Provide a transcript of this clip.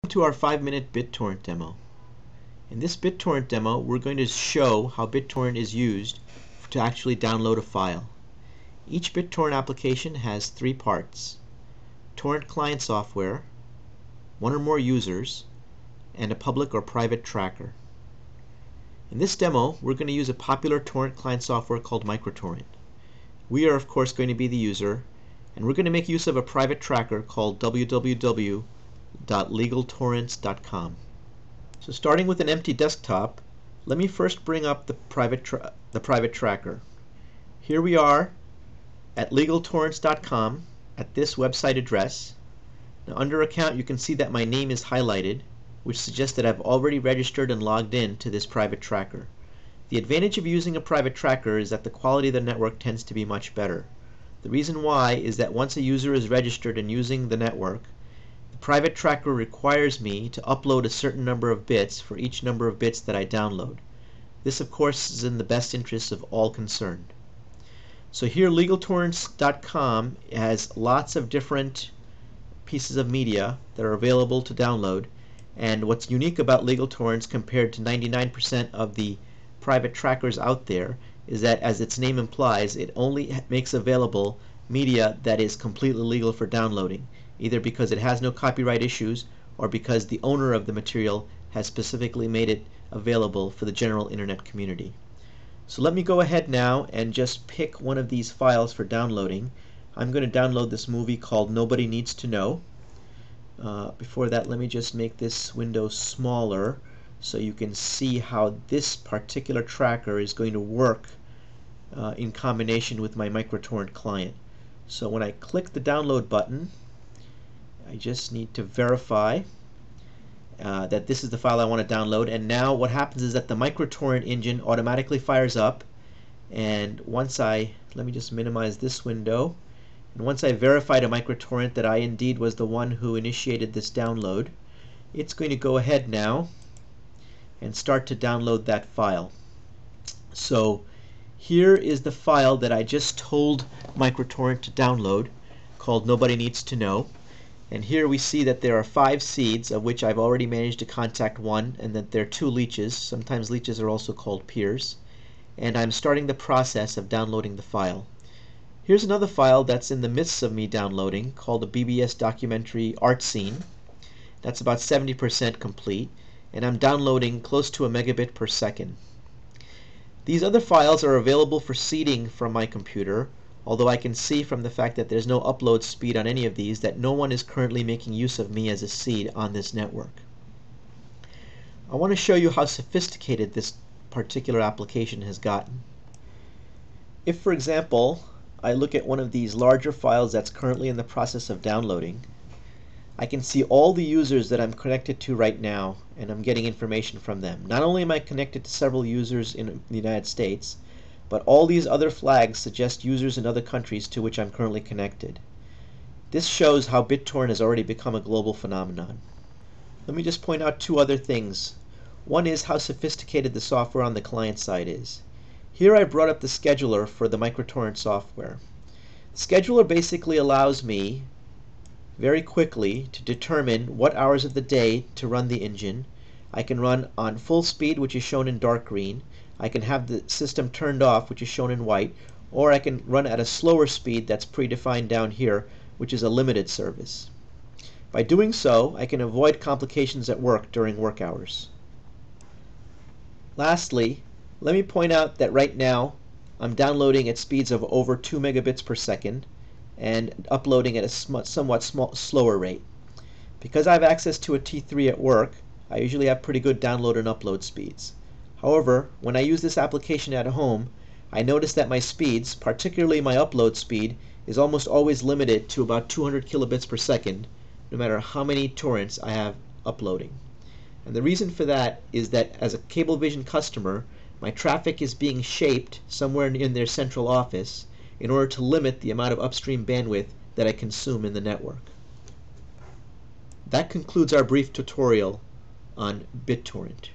To our 5-minute BitTorrent demo. In this BitTorrent demo, we're going to show how BitTorrent is used to actually download a file. Each BitTorrent application has 3 parts: torrent client software, one or more users, and a public or private tracker. In this demo, we're going to use a popular torrent client software called MicroTorrent. We are, of course, going to be the user, and we're going to make use of a private tracker called www.legaltorrents.com. So starting with an empty desktop, let me first bring up the private tracker. Here we are at legaltorrents.com at this website address. Now under account, you can see that my name is highlighted, which suggests that I've already registered and logged in to this private tracker. The advantage of using a private tracker is that the quality of the network tends to be much better. The reason why is that once a user is registered and using the network, the private tracker requires me to upload a certain number of bits for each number of bits that I download. This, of course, is in the best interest of all concerned. So here, legaltorrents.com has lots of different pieces of media that are available to download. And what's unique about LegalTorrents compared to 99% of the private trackers out there is that, as its name implies, it only makes available media that is completely legal for downloading, either because it has no copyright issues or because the owner of the material has specifically made it available for the general internet community. So let me go ahead now and just pick one of these files for downloading. I'm going to download this movie called Nobody Needs to Know. Before that, let me just make this window smaller so you can see how this particular tracker is going to work in combination with my MicroTorrent client. So when I click the download button, I just need to verify that this is the file I want to download. And now what happens is that the MicroTorrent engine automatically fires up, and let me just minimize this window, and once I verify to MicroTorrent that I indeed was the one who initiated this download, it's going to go ahead now and start to download that file. So here is the file that I just told MicroTorrent to download, called Nobody Needs to Know. And here we see that there are 5 seeds, of which I've already managed to contact one, and that there are 2 leeches. Sometimes leeches are also called peers. And I'm starting the process of downloading the file. Here's another file that's in the midst of me downloading, called a BBS documentary art scene. That's about 70% complete, and I'm downloading close to a megabit per second. These other files are available for seeding from my computer, although I can see from the fact that there's no upload speed on any of these that no one is currently making use of me as a seed on this network. I want to show you how sophisticated this particular application has gotten. If, for example, I look at one of these larger files that's currently in the process of downloading, I can see all the users that I'm connected to right now, and I'm getting information from them. Not only am I connected to several users in the United States, but all these other flags suggest users in other countries to which I'm currently connected. This shows how BitTorrent has already become a global phenomenon. Let me just point out 2 other things. One is how sophisticated the software on the client side is. Here I brought up the scheduler for the MicroTorrent software. The scheduler basically allows me very quickly to determine what hours of the day to run the engine. I can run on full speed, which is shown in dark green. I can have the system turned off, which is shown in white, or I can run at a slower speed that's predefined down here, which is a limited service. By doing so, I can avoid complications at work during work hours. Lastly, let me point out that right now I'm downloading at speeds of over 2 megabits per second and uploading at a somewhat slower rate. Because I have access to a T3 at work, I usually have pretty good download and upload speeds. However, when I use this application at home, I notice that my speeds, particularly my upload speed, is almost always limited to about 200 kilobits per second, no matter how many torrents I have uploading. And the reason for that is that as a Cablevision customer, my traffic is being shaped somewhere in their central office in order to limit the amount of upstream bandwidth that I consume in the network. That concludes our brief tutorial on BitTorrent.